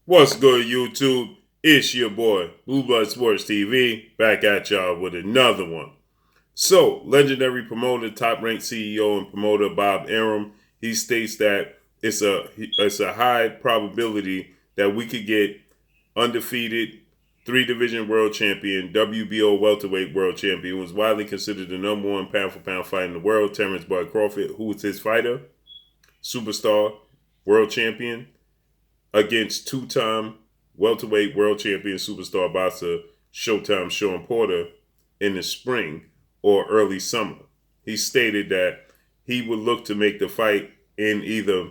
What's good, YouTube? It's your boy, Blue Blood Sports TV, back at y'all with another one. So, legendary promoter, top-ranked CEO and promoter Bob Arum, he states that it's a high probability that we could get undefeated three-division world champion, WBO welterweight world champion, was widely considered the number one pound-for-pound fighter in the world, Terence Crawford, who was his fighter, superstar, world champion, against two-time welterweight world champion superstar boxer Showtime Shawn Porter in the spring or early summer. He stated that he would look to make the fight in either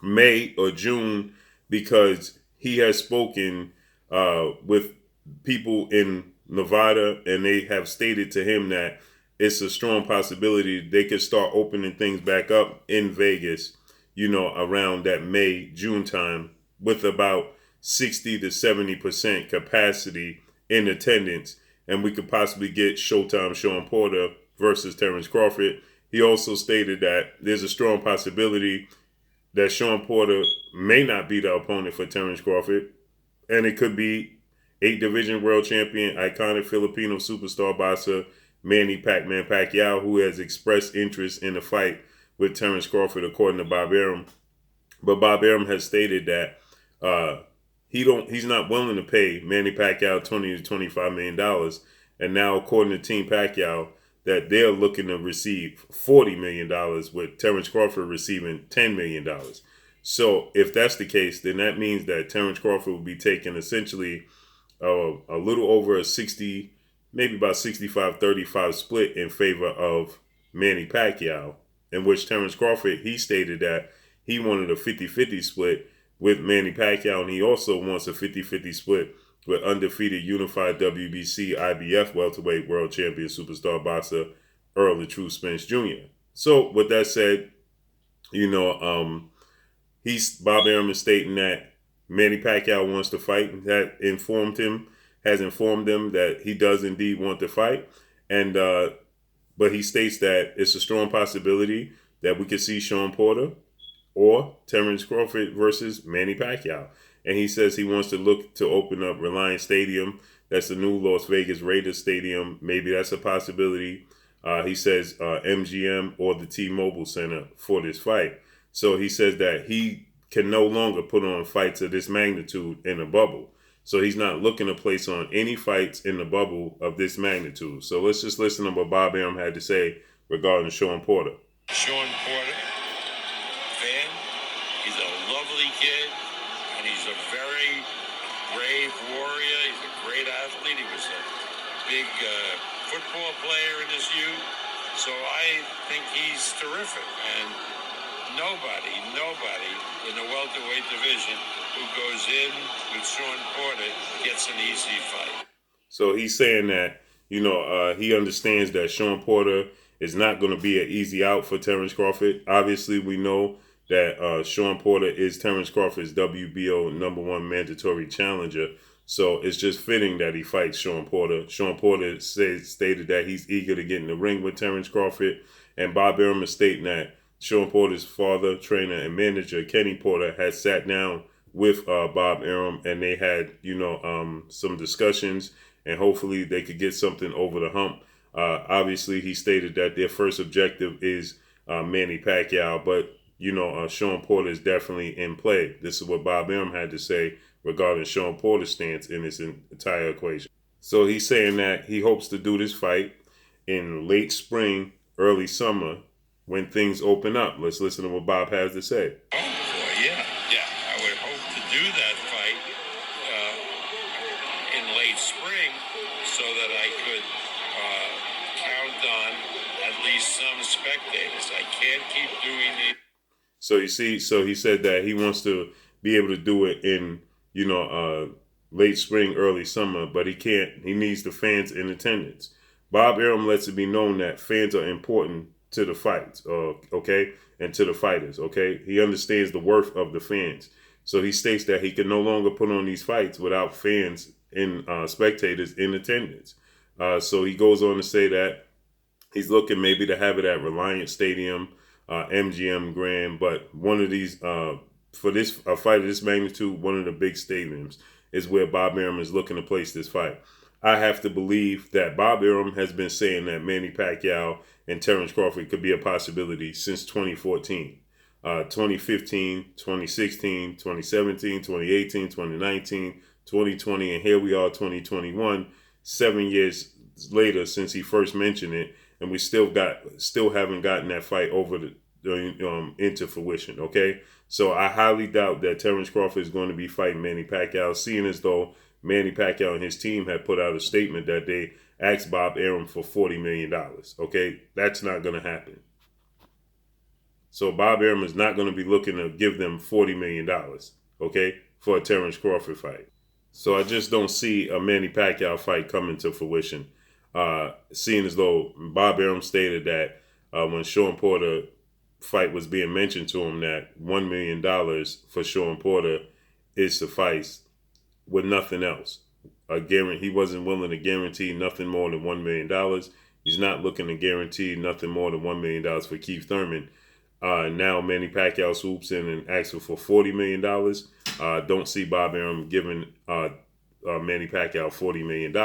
May or June because he has spoken with people in Nevada and they have stated to him that it's a strong possibility they could start opening things back up in Vegas, around that May, June time with about 60 to 70% capacity in attendance. And we could possibly get Showtime Shawn Porter versus Terence Crawford. He also stated that there's a strong possibility that Shawn Porter may not be the opponent for Terence Crawford. And it could be 8-division world champion, iconic Filipino superstar boxer Manny Pac-Man Pacquiao, who has expressed interest in the fight with Terence Crawford, according to Bob Arum. But Bob Arum has stated that he's not willing to pay Manny Pacquiao $20 to $25 million. And now, according to Team Pacquiao, that they're looking to receive $40 million, with Terence Crawford receiving $10 million. So if that's the case, then that means that Terence Crawford will be taking essentially a little over a 60, maybe about 65-35 split in favor of Manny Pacquiao, in which Terence Crawford, he stated that he wanted a 50-50 split with Manny Pacquiao, and he also wants a 50-50 split with undefeated unified WBC IBF welterweight world champion superstar boxer Earl the True Spence Jr. So with that said, Bob Arum is stating that Manny Pacquiao wants to fight, and that has informed him that he does indeed want to fight, and but he states that it's a strong possibility that we could see Shawn Porter or Terence Crawford versus Manny Pacquiao. And he says he wants to look to open up Reliance Stadium. That's the new Las Vegas Raiders Stadium. Maybe that's a possibility. He says MGM or the T-Mobile Center for this fight. So he says that he can no longer put on fights of this magnitude in a bubble. So he's not looking to place on any fights in the bubble of this magnitude. So let's just listen to what Bob Arum had to say regarding Shawn Porter. Shawn Porter, fan. He's a lovely kid, and he's a very brave warrior. He's a great athlete. He was a big football player in his youth. So I think he's terrific. And nobody in the welterweight division who goes in with Shawn Porter gets an easy fight. So he's saying that, he understands that Shawn Porter is not going to be an easy out for Terence Crawford. Obviously, we know that Shawn Porter is Terence Crawford's WBO #1 mandatory challenger. So it's just fitting that he fights Shawn Porter. Shawn Porter stated that he's eager to get in the ring with Terence Crawford. And Bob Arum is stating that Shawn Porter's father, trainer, and manager, Kenny Porter, had sat down with Bob Arum, and they had, some discussions, and hopefully they could get something over the hump. Obviously, he stated that their first objective is Manny Pacquiao, but, Shawn Porter is definitely in play. This is what Bob Arum had to say regarding Shawn Porter's stance in this entire equation. So he's saying that he hopes to do this fight in late spring, early summer, when things open up. Let's listen to what Bob has to say. Oh, boy, yeah. I would hope to do that fight in late spring so that I could count on at least some spectators. I can't keep doing it. So you see, so he said that he wants to be able to do it in, late spring, early summer, but he can't. He needs the fans in attendance. Bob Arum lets it be known that fans are important to the fights, okay, and to the fighters, okay? He understands the worth of the fans. So he states that he can no longer put on these fights without fans and spectators in attendance. So he goes on to say that he's looking maybe to have it at Reliance Stadium, MGM Grand, but one of these for this a fight of this magnitude, one of the big stadiums is where Bob Arum is looking to place this fight. I have to believe that Bob Arum has been saying that Manny Pacquiao and Terence Crawford could be a possibility since 2014. 2015, 2016, 2017, 2018, 2019, 2020, and here we are, 2021, 7 years later since he first mentioned it, and we still haven't gotten that fight into fruition. Okay, so I highly doubt that Terence Crawford is going to be fighting Manny Pacquiao, seeing as though Manny Pacquiao and his team had put out a statement that they asked Bob Arum for $40 million. Okay, that's not going to happen. So Bob Arum is not going to be looking to give them $40 million, okay, for a Terence Crawford fight. So I just don't see a Manny Pacquiao fight coming to fruition. Seeing as though Bob Arum stated that when Shawn Porter fight was being mentioned to him, that $1 million for Shawn Porter is suffice with nothing else. He wasn't willing to guarantee nothing more than $1 million. He's not looking to guarantee nothing more than $1 million for Keith Thurman. Now Manny Pacquiao swoops in and asks for $40 million. Don't see Bob Arum giving Manny Pacquiao $40 million.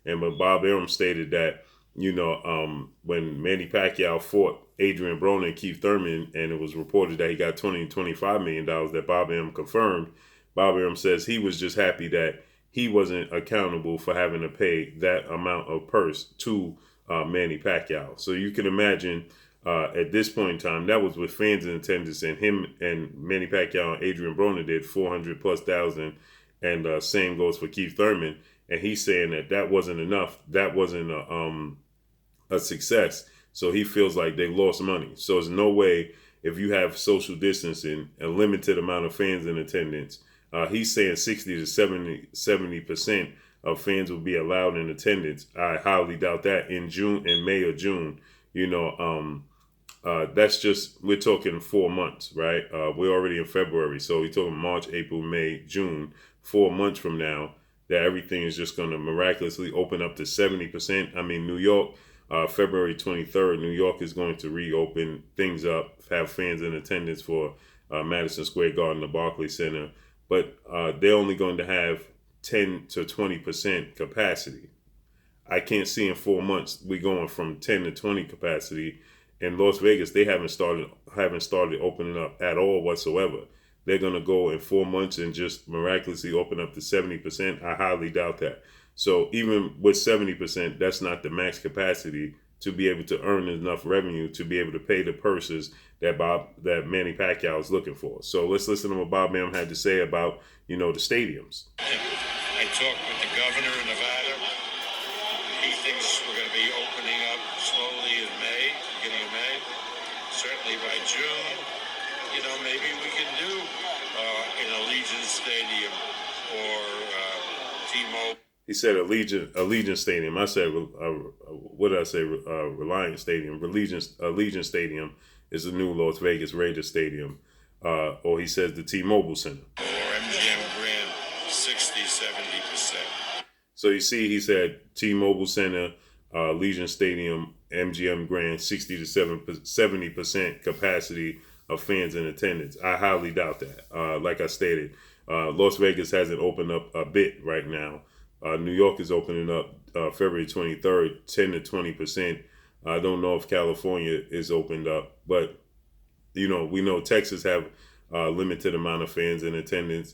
And but Bob Arum stated that, when Manny Pacquiao fought Adrian Broner and Keith Thurman, and it was reported that he got $20 to $25 million that Bob Arum confirmed, Bob Arum says he was just happy that he wasn't accountable for having to pay that amount of purse to Manny Pacquiao. So you can imagine at this point in time, that was with fans in attendance, and him and Manny Pacquiao and Adrian Broner did 400 plus thousand, and same goes for Keith Thurman. And he's saying that wasn't enough. That wasn't a success. So he feels like they lost money. So there's no way, if you have social distancing, a limited amount of fans in attendance, he's saying 60 to 70% of fans will be allowed in attendance. I highly doubt that in May or June. That's just, we're talking 4 months, right? We're already in February. So we're talking March, April, May, June, 4 months from now, that everything is just going to miraculously open up to 70%. I mean, New York, February 23rd, New York is going to reopen things up, have fans in attendance for Madison Square Garden, the Barclays Center. But they're only going to have 10 to 20% capacity. I can't see in 4 months we going from 10 to 20 capacity. In Las Vegas, they haven't started opening up at all whatsoever. They're going to go in 4 months and just miraculously open up to 70%. I highly doubt that. So even with 70%, that's not the max capacity to be able to earn enough revenue to be able to pay the purses that Manny Pacquiao is looking for. So let's listen to what Bob Arum had to say about, the stadiums. I talked with the governor of Nevada. He thinks we're going to be opening up slowly in May, beginning of May. Certainly by June, maybe we can do in Allegiant Stadium or T-Mobile. He said Allegiant Stadium. I said, what did I say? Reliant Stadium. Allegiant Stadium is the new Las Vegas Raiders Stadium. Or he says the T-Mobile Center. Or MGM Grand, 60, 70%. So you see, he said T-Mobile Center, Allegiant Stadium, MGM Grand, 60 to 70% capacity of fans in attendance. I highly doubt that. Like I stated, Las Vegas hasn't opened up a bit right now. New York is opening up February 23rd, 10 to 20%. I don't know if California is opened up, but we know Texas have a limited amount of fans in attendance.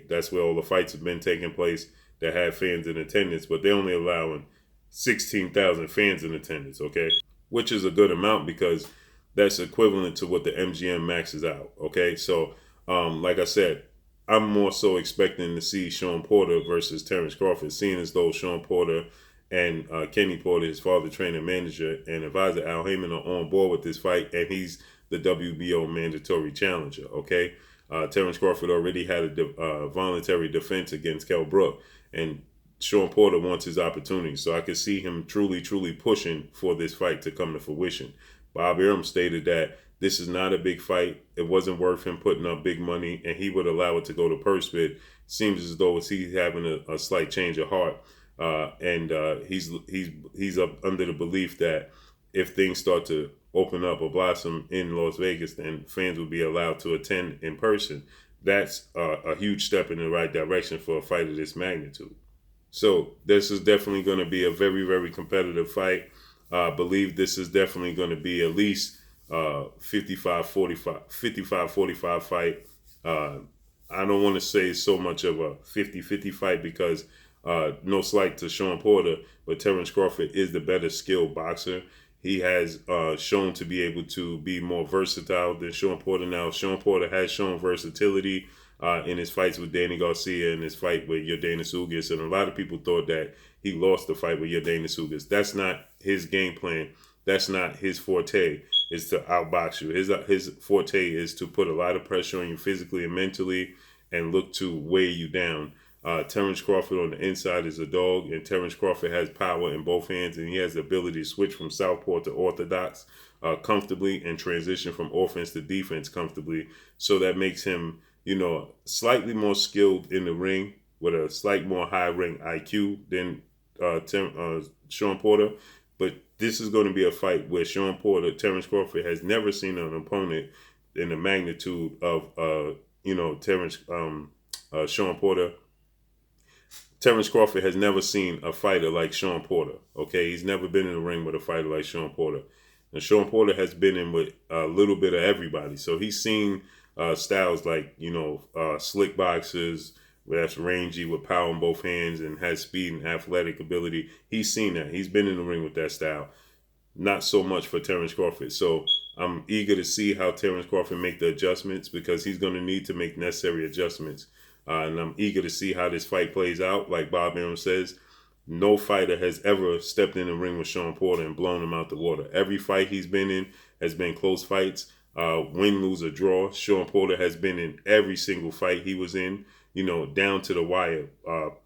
That's where all the fights have been taking place that have fans in attendance, but they're only allowing 16,000 fans in attendance, okay? Which is a good amount because that's equivalent to what the MGM maxes out, okay? So, like I said, I'm more so expecting to see Shawn Porter versus Terence Crawford, seeing as though Shawn Porter and Kenny Porter, his father, trainer, manager, and advisor Al Heyman are on board with this fight, and he's the WBO mandatory challenger, okay? Terence Crawford already had a voluntary defense against Kell Brook, and Shawn Porter wants his opportunity. So I could see him truly, truly pushing for this fight to come to fruition. Bob Arum stated that this is not a big fight. It wasn't worth him putting up big money, and he would allow it to go to purse bid. Seems as though he's having a slight change of heart, and he's up under the belief that if things start to open up or blossom in Las Vegas, then fans will be allowed to attend in person. That's a huge step in the right direction for a fight of this magnitude. So this is definitely going to be a very, very competitive fight. I believe this is definitely going to be at least 55-45 fight. I don't want to say so much of a 50-50 fight because no slight to Shawn Porter, but Terence Crawford is the better skilled boxer. He has shown to be able to be more versatile than Shawn Porter. Now, Shawn Porter has shown versatility in his fights with Danny Garcia and his fight with Yordenis Ugas, and a lot of people thought that he lost the fight with Yordenis Ugas. That's not his game plan. That's not his forte, is to outbox you. His forte is to put a lot of pressure on you physically and mentally and look to weigh you down. Terence Crawford on the inside is a dog, and Terence Crawford has power in both hands, and he has the ability to switch from southpaw to orthodox comfortably and transition from offense to defense comfortably. So that makes him, slightly more skilled in the ring with a slight more high ring IQ than Shawn Porter. But this is going to be a fight where Terence Crawford has never seen an opponent in the magnitude of, Shawn Porter. Terence Crawford has never seen a fighter like Shawn Porter. Okay, he's never been in the ring with a fighter like Shawn Porter. And Shawn Porter has been in with a little bit of everybody. So he's seen styles like, slick boxers, that's rangy with power in both hands and has speed and athletic ability. He's seen that. He's been in the ring with that style. Not so much for Terence Crawford. So I'm eager to see how Terence Crawford make the adjustments because he's going to need to make necessary adjustments. And I'm eager to see how this fight plays out. Like Bob Arum says, no fighter has ever stepped in the ring with Shawn Porter and blown him out the water. Every fight he's been in has been close fights, win, lose, or draw. Shawn Porter has been in every single fight he was in, down to the wire,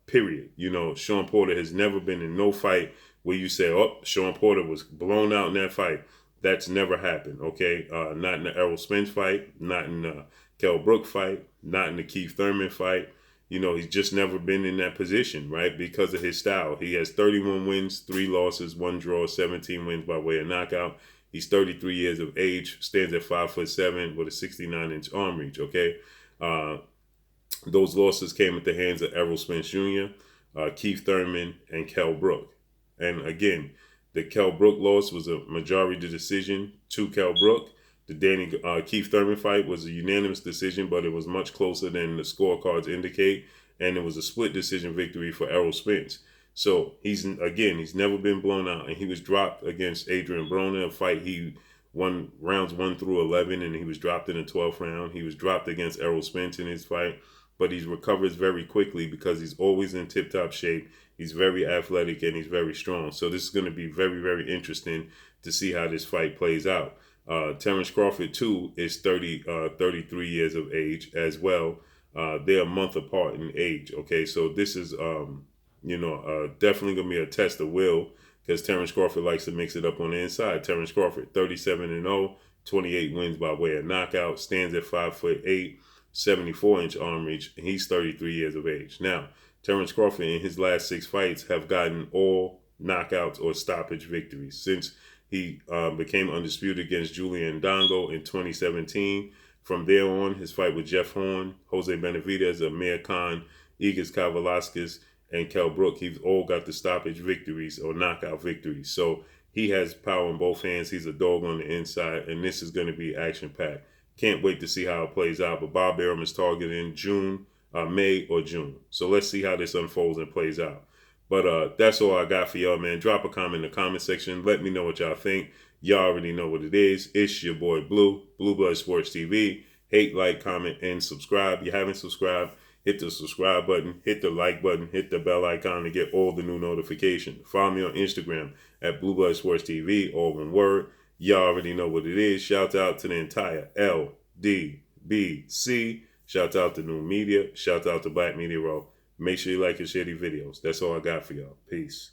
period. Shawn Porter has never been in no fight where you say, oh, Shawn Porter was blown out in that fight. That's never happened, okay? Not in the Errol Spence fight, not in the Kell Brook fight, not in the Keith Thurman fight. He's just never been in that position, right? Because of his style. He has 31 wins, 3 losses, 1 draw, 17 wins by way of knockout. He's 33 years of age, stands at 5'7" with a 69-inch arm reach, okay? Those losses came at the hands of Errol Spence Jr., Keith Thurman, and Kell Brook. And again, the Kell Brook loss was a majority decision to Kell Brook. The Keith Thurman fight was a unanimous decision, but it was much closer than the scorecards indicate, and it was a split decision victory for Errol Spence. So he's never been blown out, and he was dropped against Adrian Broner, a fight he won rounds 1 through 11, and he was dropped in the 12th round. He was dropped against Errol Spence in his fight, but he recovers very quickly because he's always in tip-top shape. He's very athletic and he's very strong. So this is going to be very, very interesting to see how this fight plays out. Terence Crawford, too, is 33 years of age as well. They're a month apart in age, okay? So this is, definitely going to be a test of will because Terence Crawford likes to mix it up on the inside. Terence Crawford, 37-0, 28 wins by way of knockout, stands at 5'8", 74-inch arm reach, and he's 33 years of age. Now, Terence Crawford in his last 6 fights have gotten all knockouts or stoppage victories since he became undisputed against Julian Dongo in 2017. From there on, his fight with Jeff Horn, Jose Benavidez, Amir Khan, Igor Kavalauskas, and Kell Brook, he's all got the stoppage victories or knockout victories. So he has power in both hands. He's a dog on the inside, and this is going to be action-packed. Can't wait to see how it plays out. But Bob Arum is targeting May or June. So let's see how this unfolds and plays out. But that's all I got for y'all, man. Drop a comment in the comment section. Let me know what y'all think. Y'all already know what it is. It's your boy Blue, Blue Blood Sports TV. Hate, like, comment, and subscribe. You haven't subscribed, hit the subscribe button, hit the like button, hit the bell icon to get all the new notifications. Follow me on Instagram at Blue Blood Sports TV, all one word. Y'all already know what it is. Shout out to the entire LDBC. Shout out to New Media. Shout out to Black Media Row. Make sure you like and share these videos. That's all I got for y'all. Peace.